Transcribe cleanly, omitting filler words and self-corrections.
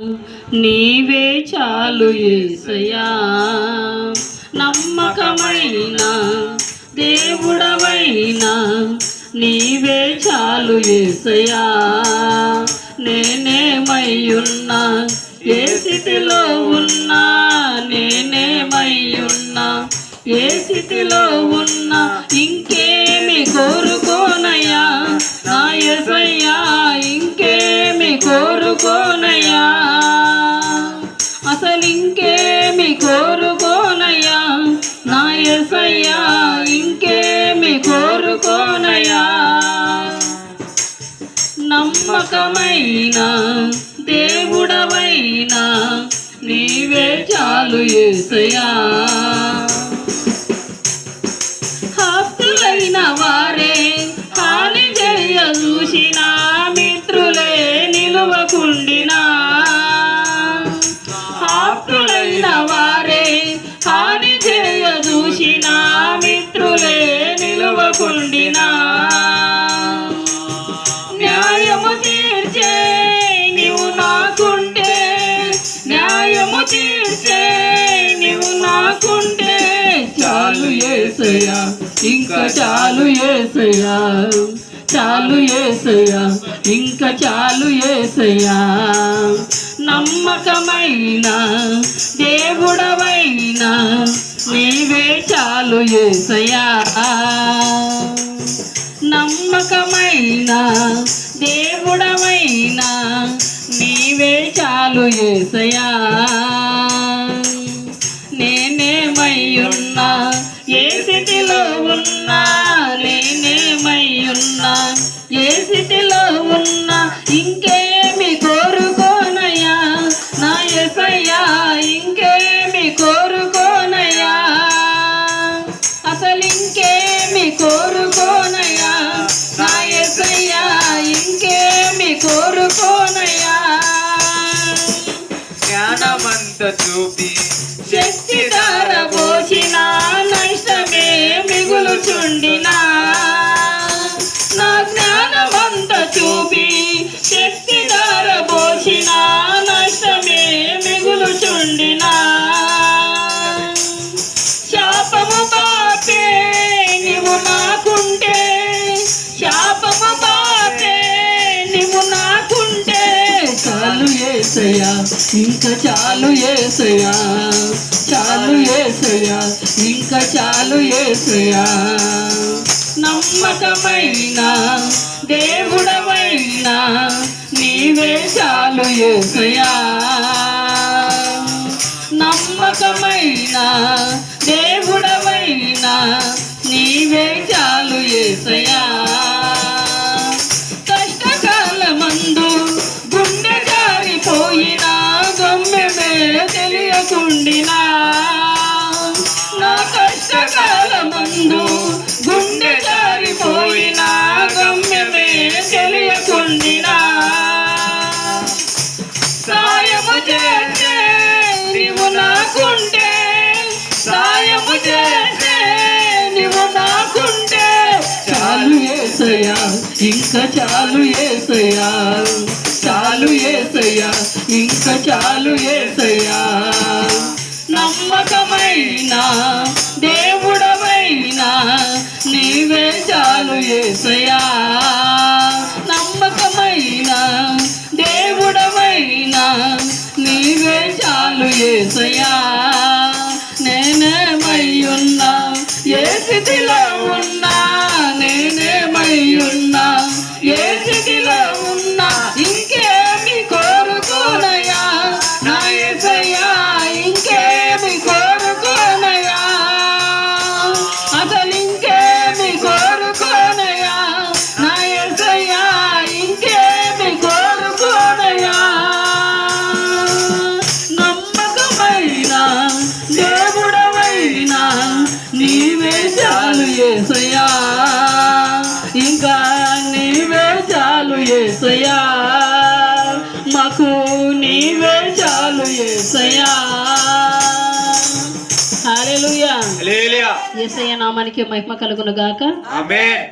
నీవే చాలు యేసయ్యా, నమ్మకమైన దేవుడవైనా నీవే చాలు యేసయ్యా. నేనేమయ్యున్నా, ఏ స్థితిలో ఉన్నా, నేనేమయ్యున్నా, ఏ స్థితిలో ఉన్నా, ఇంకేమి కోరుకోనయ్యా నా యేసయ్యా, ఇంకేమి కోరుకోనయ్యా, అసలు ఇంకేమి కోరుకోనయ్యా నా యేసయ్యా, ఇంకేమి కోరుకోనయ్యా. నమ్మకమైన దేవుడవైనా నీవే చాలు యేసయ్యా. ఆప్తులైన వారే హాని చేయ చూసిన, మిత్రులే నిలువకుండినా, ఆప్తులైన వారే హాని చేయ చూసిన, మిత్రులే నిలువకుండినా, న్యాయము తీర్చే నీవు నాకుంటే, న్యాయము తీర్చే నీవు నాకుంటే చాలు యేసయ్యా, ఇంకా చాలు యేసయ్యా, చాలు యేసయ్యా, ఇంకా చాలు యేసయ్యా. నమ్మకమైన దేవుడవైనా నీవే చాలు యేసయ్యా, నమ్మకమైన దేవుడవైనా నీవే చాలు యేసయ్యా. నేనేమయ్యున్నా, ఏ స్థితిలో ఉన్నా, నేనేమయ్యున్నా, ఏ స్థితిలో ఉన్నా, ఇంకేమి కోరుకోనయ్యా నా యేసయ్యా, ఇంకేమి కోరుకోనయ్యా, అసలు ఇంకేమి కోరుకోనయ్యా నా యేసయ్యా, ఇంకేమి కోరుకోనయ్యా. జ్ఞానమంత చూపి శక్తి ధారపోసిన, నష్టమే మిగులుచుండినా, నా జ్ఞానమంత చూపి శక్తి ధారపోసిన, నష్టమే మిగులుచుండినా, శాపము పాపే నీవు నాకుంటే, శాపము పాపే నీవు నాకుంటే చాలు యేసయ్యా, ఇంకా చాలు యేసయ్యా, చాలు యేసయ్యా, ఇంకా చాలు యేసయ్యా. నమ్మకమైన దేవుడవైనా నీవే చాలు యేసయ్యా, నమ్మకమైన దేవుడవైనా నీవే చాలు యేసయ్యా. కష్టకాలమందు గుండె జారిపోయినా, గమ్యమే తెలియకుండినా, నా కష్టకాలమందు గుండె జారిపోయినా, గమ్యమే తెలియకుండినా, సాయము చేసే నీవు నాకుంటే, సాయము చేసే నీవు నాకుంటే చాలు యేసయ్యా, ఇంకా చాలు యేసయ్యా, చాలు యేసయ్యా, ఇంకా చాలు యేసయ్యా. నమ్మకమైన దేవుడవైనా నీవే చాలు యేసయ్యా, నమ్మకమైన దేవుడవైనా నీవే చాలు యేసయ్యా. నేనేమయ్యున్నా, ఏ స్థితిలో ఉన్నా, నేనేమయ్యున్నా, ఏ స్థితిలో ఉన్నా, ఇంకేమి కోరుకోనయ్యా నా యేసయ్యా, ఇంకేమి కోరుకోనయ్యా, అసలు ఇంకేమి కోరుకోనయ్యా నా యేసయ్యా, ఇంకేమి కోరుకోనయ్యా. నమ్మకమైన దేవుడవైనా నీవే చాలు యేసయ్యా, ఇంకా నీవే చాలు యేసయ్యా, మాకు నీవే చాలు యేసయ్యా. హల్లెలూయా. హల్లెలూయా. యేసయ్య నామానికి మహిమ కలుగును గాక. ఆమేన్.